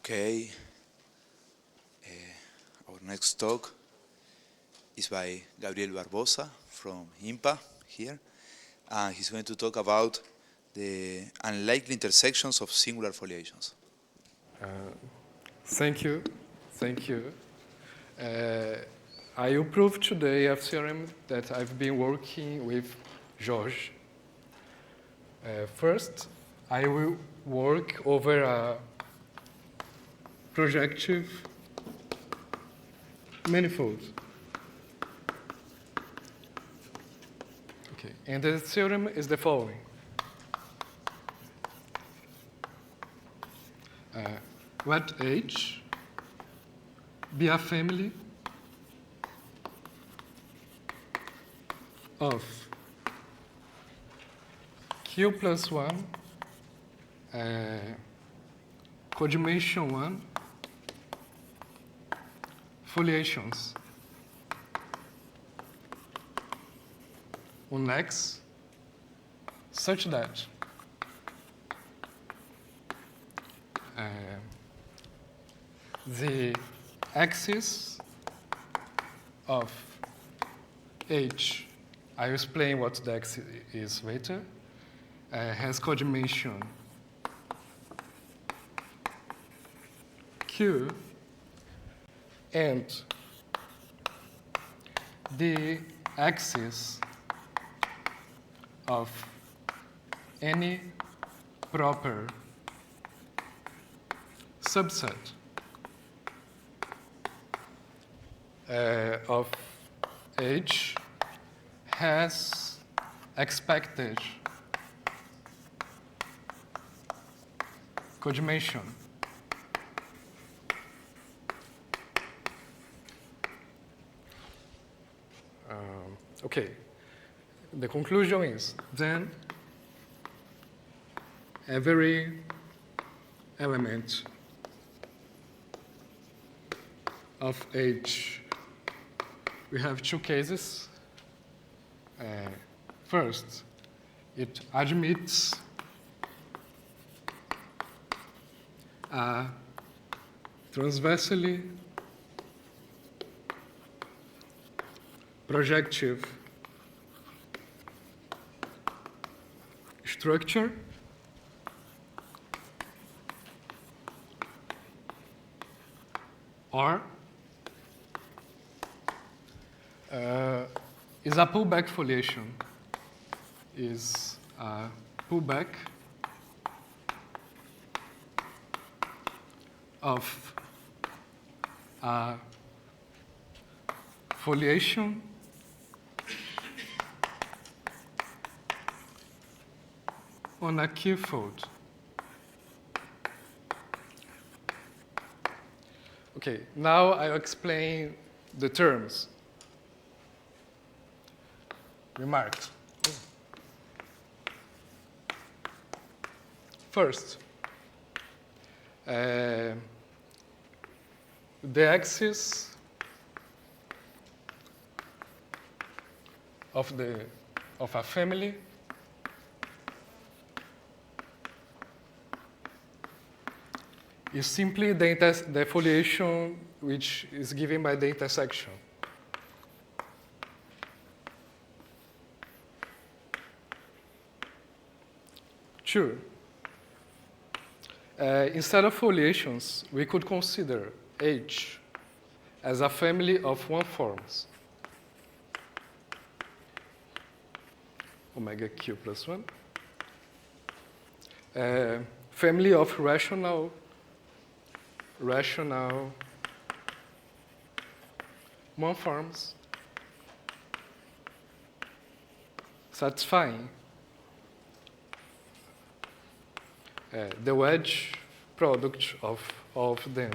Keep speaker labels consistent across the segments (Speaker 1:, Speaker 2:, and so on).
Speaker 1: Okay. Our next talk is by Gabriel Barbosa from IMPA here. He's going to talk about the unlikely intersections of singular foliations.
Speaker 2: Thank you. I will prove today a theorem that I've been working with Jorge. First, I will work over a projective manifold. Okay, and the theorem is the following. Let H be a family of Q plus 1, coordination 1, foliations on X such that the axis of H, I will explain what the axis is later, has coordination Q, and the axis of any proper subset of H has expected coordination. Okay, the conclusion is then every element of H, we have two cases. First, it admits a transversely projective structure or is a pullback foliation, is a pullback of a foliation on a Q-fold. Okay, now I'll explain the terms. Remarks. First, the axis of a family is simply the foliation which is given by the intersection. Two, instead of foliations, we could consider H as a family of one-forms. Omega Q plus 1. Family of rational one-forms satisfying the wedge product of all of them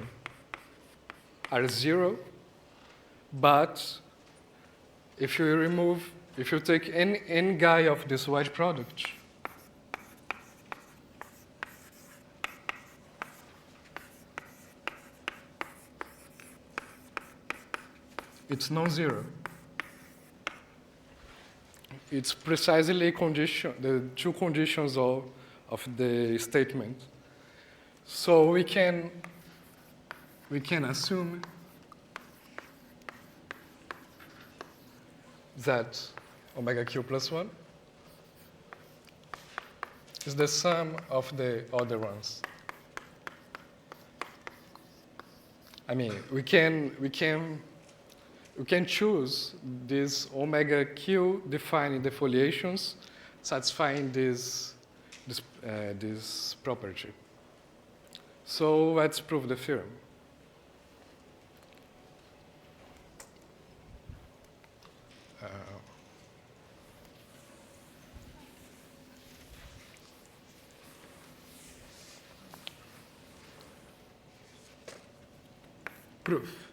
Speaker 2: are 0, but if you take any guy of this wedge product, it's non-zero. It's precisely the two conditions of the statement. So we can we can assume that omega q plus 1 is the sum of the other ones. I mean, we can choose this omega q defined in the foliations, satisfying this property. So let's prove the theorem. Proof.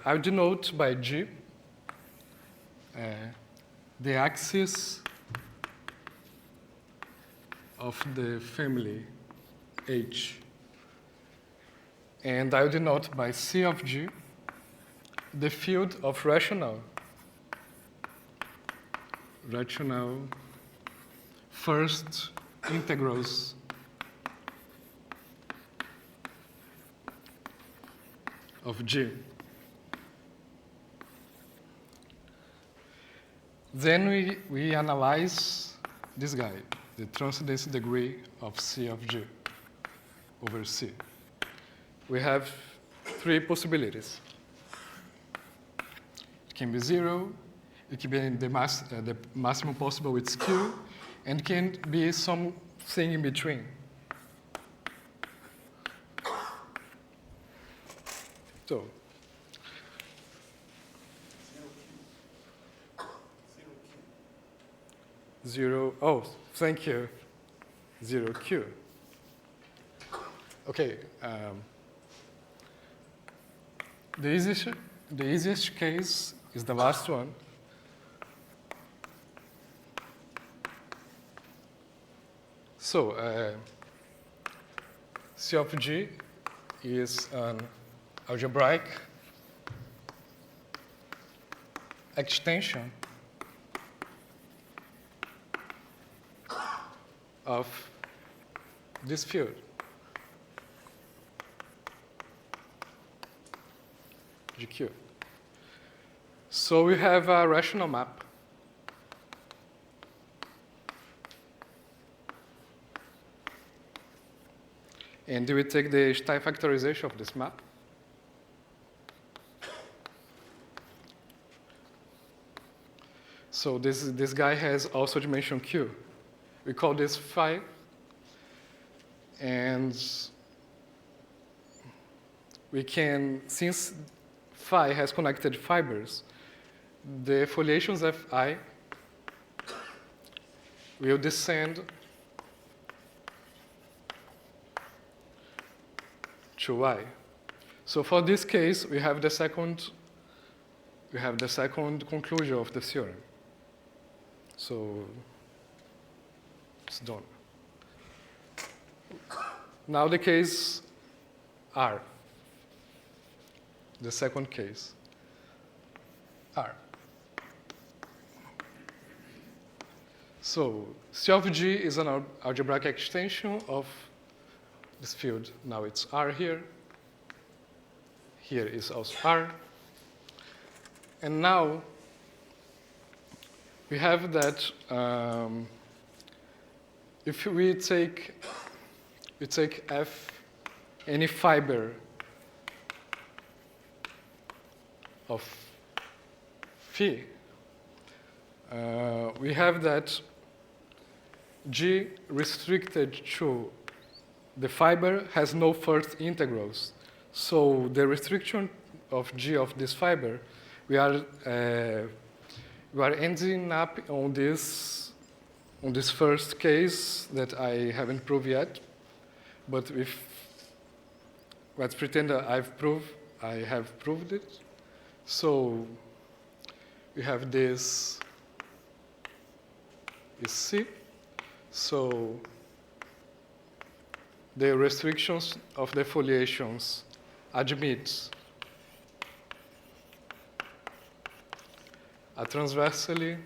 Speaker 2: I'll denote by G the axis of the family H. And I'll denote by C of G the field of rational first integrals of G. Then we analyze this guy, the transcendence degree of C of G over C. We have three possibilities. It can be 0, it can be the maximum possible with Q, and can be something in between. So, zero, oh, thank you, 0Q. Okay, the easiest case is the last one. So, C of G is an algebraic extension of this field. GQ. So we have a rational map. And we take the Stein factorization of this map. So this guy has also dimension Q. We call this phi. And we can, since phi has connected fibers, the foliations Fi will descend to Y. So for this case, we have the second conclusion of the theorem. So it's done. Now the case R. The second case, R. So C of G is an algebraic extension of this field. Now it's R here. Here is also R. And now we have that if we take F, any fiber of phi, we have that G restricted to the fiber has no first integrals. So the restriction of G of this fiber, we are ending up on this first case that I haven't proved yet. But let's pretend that I have proved it. So we have this is C. So the restrictions of the foliations admit a transversally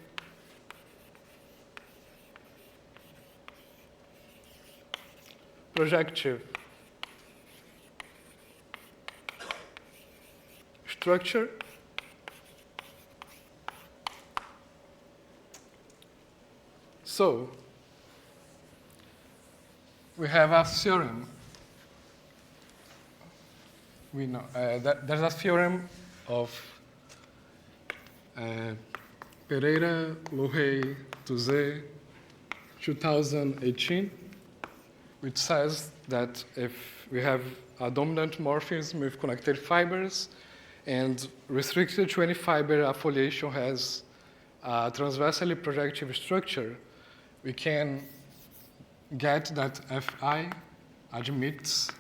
Speaker 2: projective structure. So we have a theorem. We know that there's a theorem of Pereira, Lohei, Tuzé, 2018, which says that if we have a dominant morphism with connected fibers and restricted to any fiber, a foliation has a transversally projective structure, we can get that Fi admits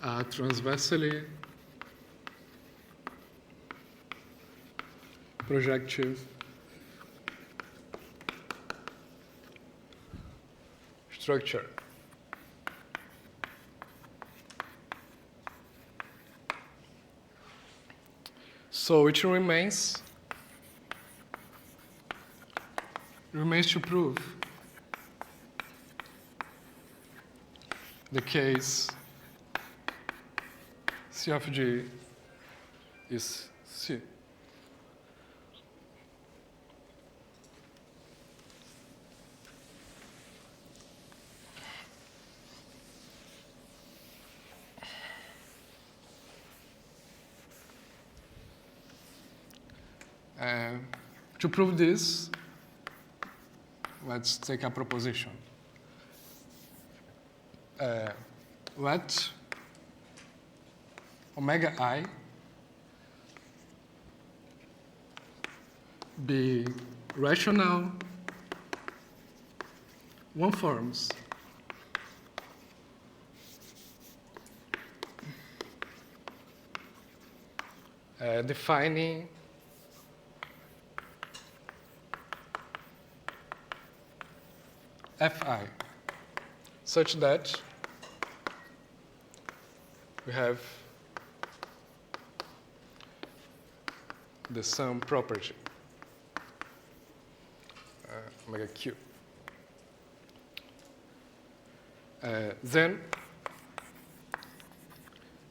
Speaker 2: a transversally projective structure. So it remains to prove the case C of G is C. To prove this, let's take a proposition. Let omega I be rational one forms defining Fi such that we have the sum property, omega q. Then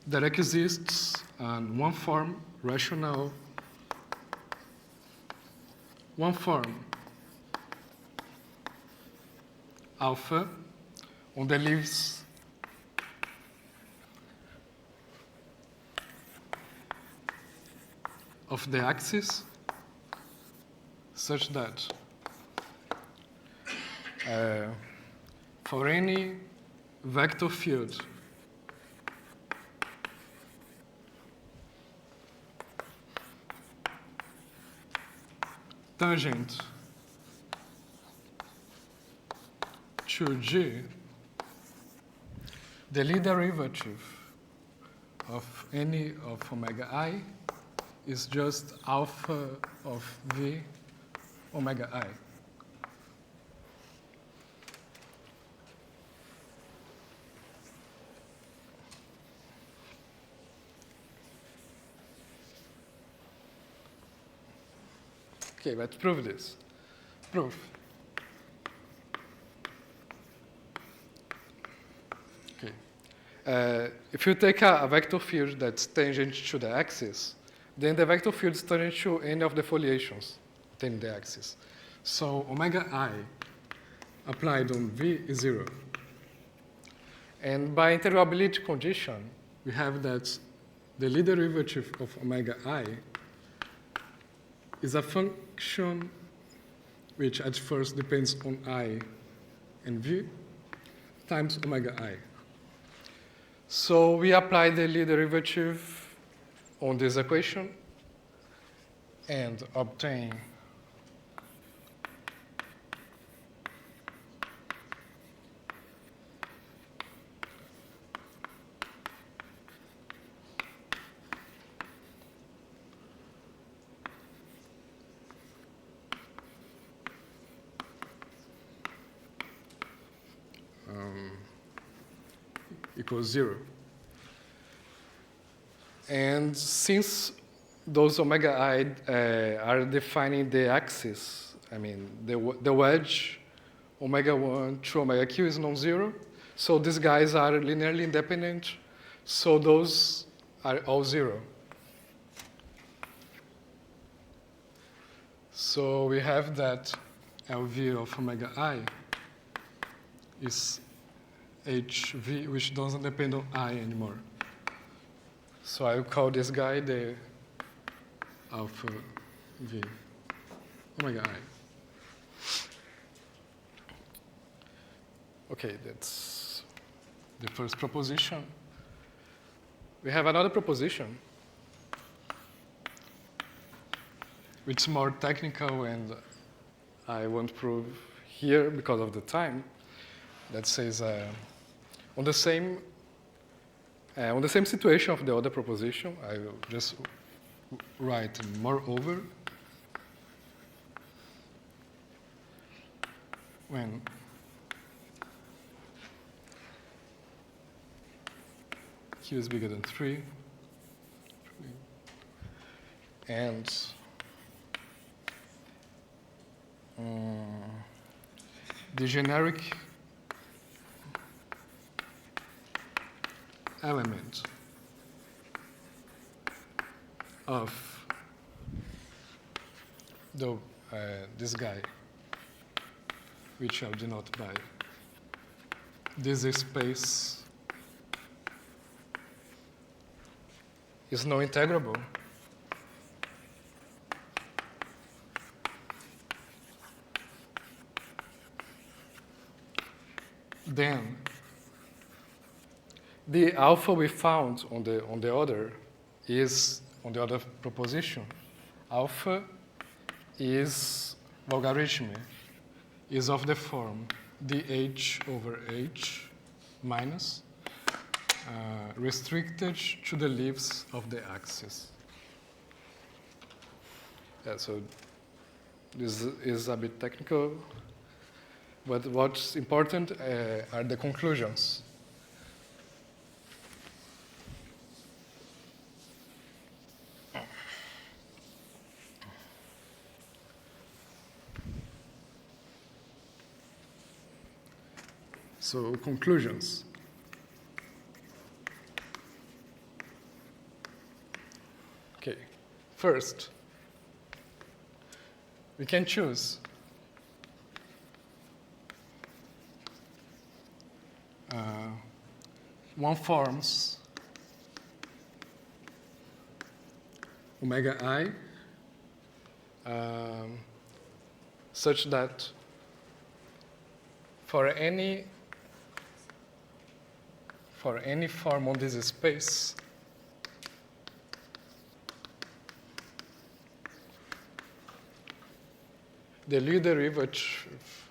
Speaker 2: there exists one form rational, one form alpha on the leaves of the axis such that for any vector field tangent to G, the Lie derivative of any of omega I is just alpha of V omega I. Okay, let's prove this. Proof. If you take a vector field that's tangent to the axis, then the vector field is tangent to any of the foliations within the axis. So omega I applied on V is 0. And by integrability condition, we have that the Lie derivative of omega I is a function which at first depends on I and V times omega I. So we apply the Lie derivative on this equation and obtain equals 0. And since those omega I are defining the axis, I mean the wedge omega 1 to omega q is non-zero. So these guys are linearly independent. So those are all zero. So we have that LV of omega I is HV, which doesn't depend on I anymore. So I will call this guy the alpha V omega I. Okay, that's the first proposition. We have another proposition, which is more technical, and I won't prove here because of the time. That says on the same situation of the other proposition, I will just write moreover when q is bigger than 3 and the generic element of this guy, which I'll denote by this space, is non-integrable. Then the alpha we found on the other is on the other proposition. Alpha is logarithm, is of the form dh over h minus restricted to the leaves of the axis. Yeah, so this is a bit technical, but what's important are the conclusions. So conclusions. Okay, first, we can choose one forms omega I such that for any form on this space, the Lie derivative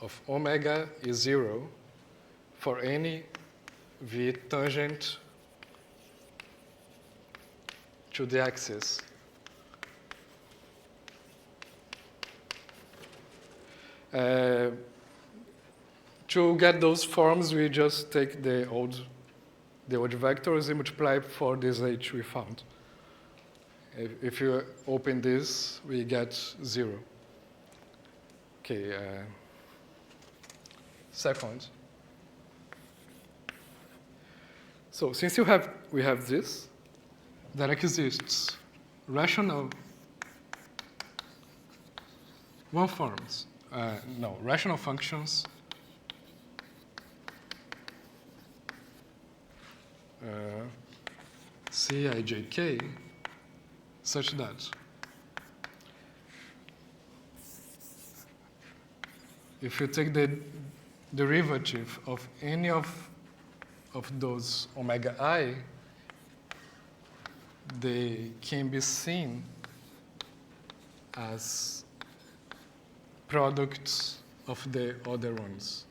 Speaker 2: of omega is 0 for any v tangent to the axis. To get those forms, we just take the old vectors and multiply for this h we found. If you open this, we get 0. Okay. Second. So since we have this, there exists rational rational functions Cijk such that if you take the derivative of any of those omega I, they can be seen as products of the other ones.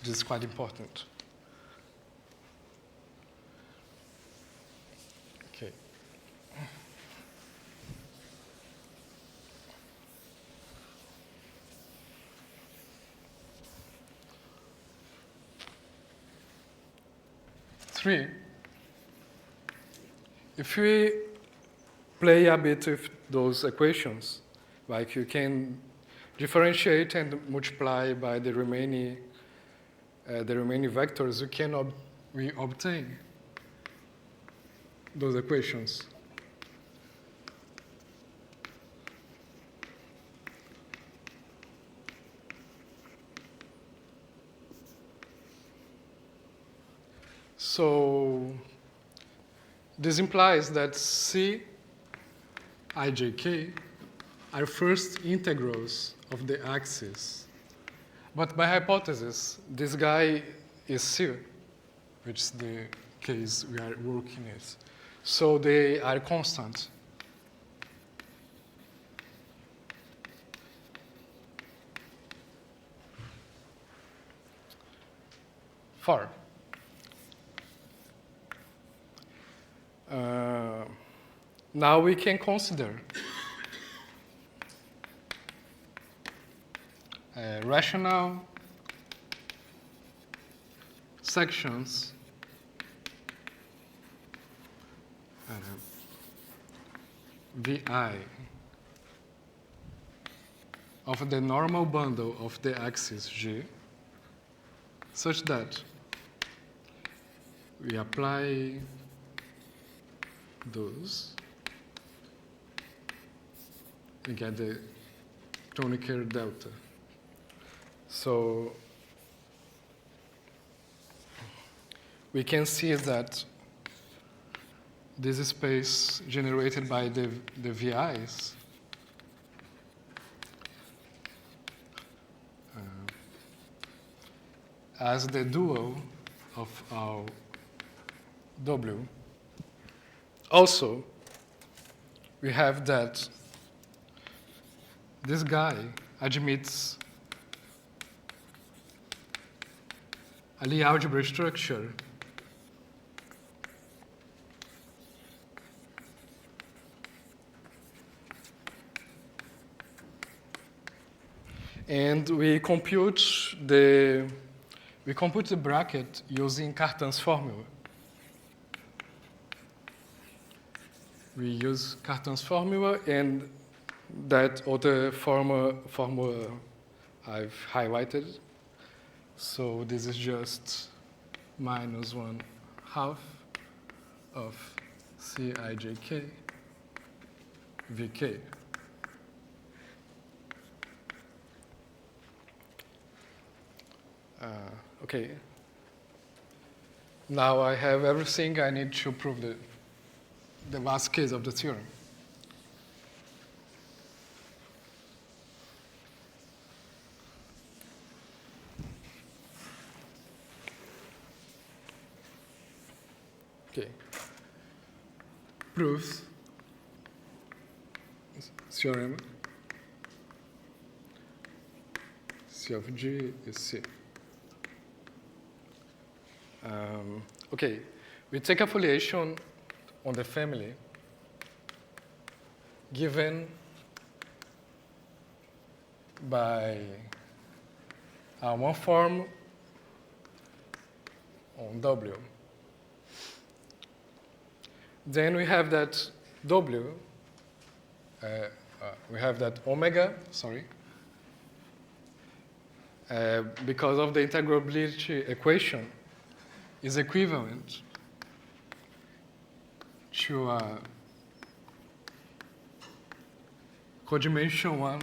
Speaker 2: This is quite important. Okay. Three, if we play a bit with those equations, like you can differentiate and multiply by the remaining vectors, we obtain those equations. So this implies that C, ijk are first integrals of the axis. But by hypothesis, this guy is C, which is the case we are working with. So they are constant. For now we can consider rational sections VI of the normal bundle of the axis G such that we apply those and get the Kronecker delta. So we can see that this space generated by the VIs as the dual of our W. Also, we have that this guy admits a Lie algebra structure and we compute the bracket using Cartan's formula. We use Cartan's formula and that other formula I've highlighted. So this is just minus 1/2 of Cijk Vk. Okay. Now I have everything I need to prove the last case of the theorem. Okay. Proofs. Theorem. C of G is C. Okay, we take a foliation on the family given by one form on W. Then we have that W, we have that omega, because of the integrability equation, is equivalent to a codimension 1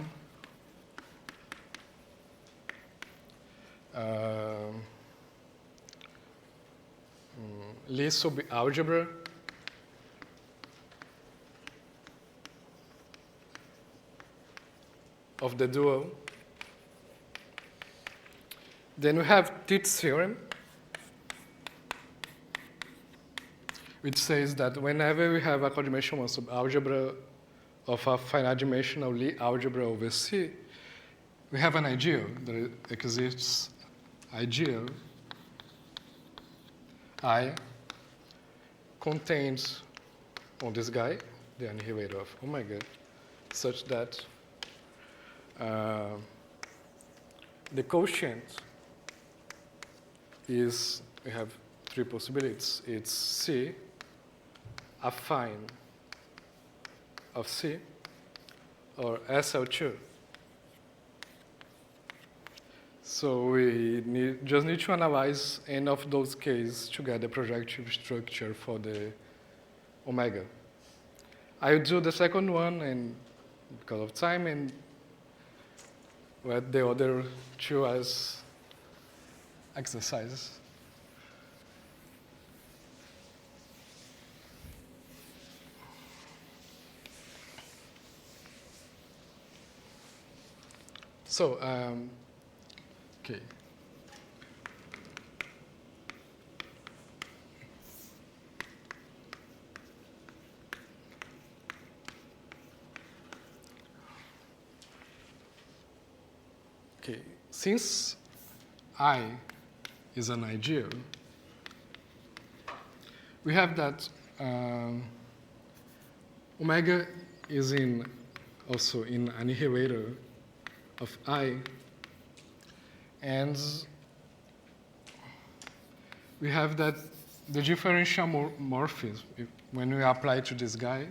Speaker 2: Lie sub algebra of the dual. Then we have Tit's theorem, which says that whenever we have a codimension 1 subalgebra of a finite dimensional Lie algebra over C, we have an ideal. There exists ideal I contains on this guy, the annihilator of omega, such that the quotient is, we have three possibilities. It's C affine of C or SL2. So we just need to analyze any of those cases to get the projective structure for the omega. I'll do the second one, and because of time, and the other two as exercises. So, okay. Okay, since I is an ideal, we have that omega is also in an iterator of I, and we have that the differential morphism, when we apply to this guy,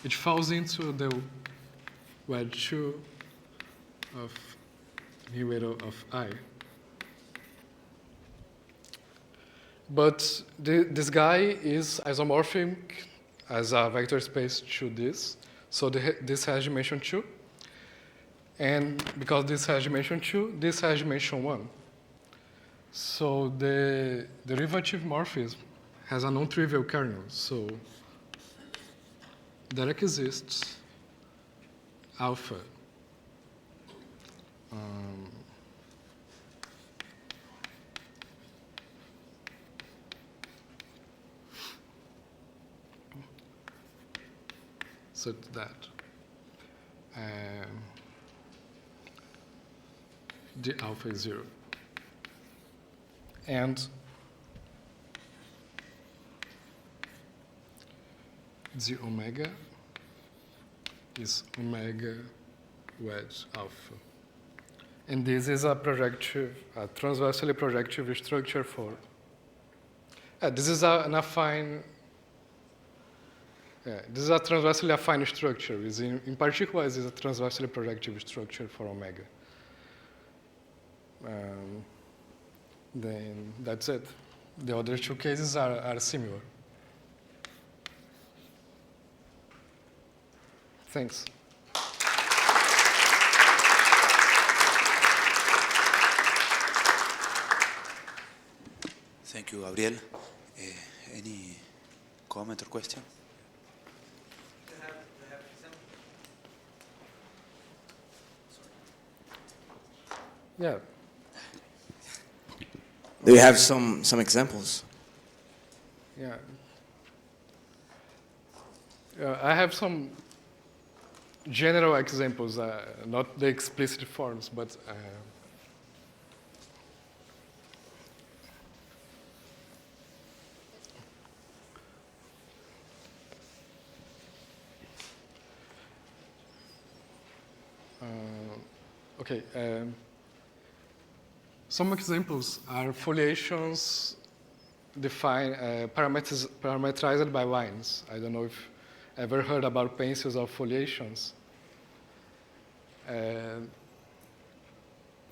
Speaker 2: it falls into the wedge 2 of iterator of I. But this guy is isomorphic as a vector space to this. So this has dimension 2. And because this has dimension 2, this has dimension 1. So the derivative morphism has a non-trivial kernel. So there exists alpha such that the alpha is 0. And the omega is omega wedge alpha. And this is a projective, a transversally projective structure for. This is an affine. This is a transversally affine structure. In particular, this is a transversally projective structure for omega. Then that's it. The other two cases are similar. Thanks.
Speaker 1: Thank you, Gabriel. Any comment or question?
Speaker 2: Yeah.
Speaker 3: Do you have some examples?
Speaker 2: Yeah. I have some general examples, not the explicit forms, but okay. Some examples are foliations defined, parameterized by lines. I don't know if you ever heard about pencils or foliations.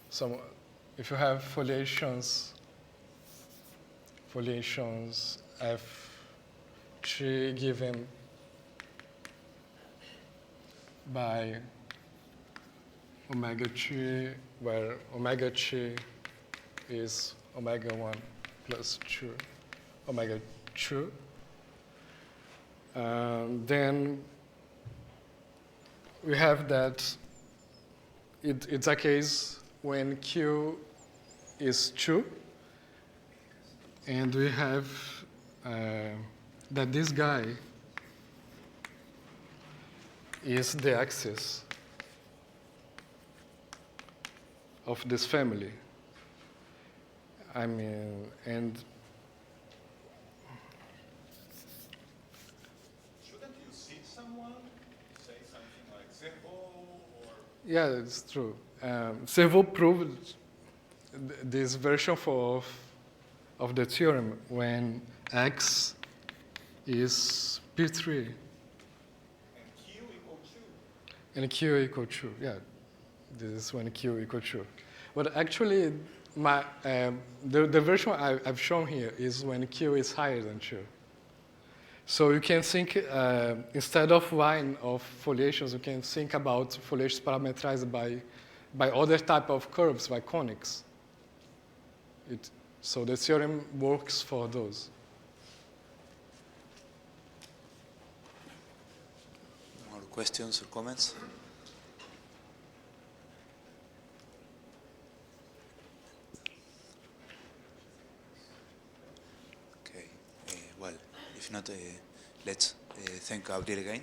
Speaker 2: So if you have foliations F3 given by omega 3, where omega 3 is omega 1 plus 2, omega 2. Then we have that it's a case when Q is 2, and we have that this guy is the axis of this family. I mean, and
Speaker 4: shouldn't you see someone say something like Servo or?
Speaker 2: yeah, it's true. Servo proved this version of of the theorem when x is P3
Speaker 4: And Q equal 2.
Speaker 2: and Q equal 2. Yeah, this is when Q equal 2. But actually, the version I've shown here is when Q is higher than 2. So you can think, instead of line of foliations, you can think about foliations parameterized by other type of curves, by conics. So the theorem works for those.
Speaker 1: More questions or comments? Okay, well, if not, let's thank Gabriel again.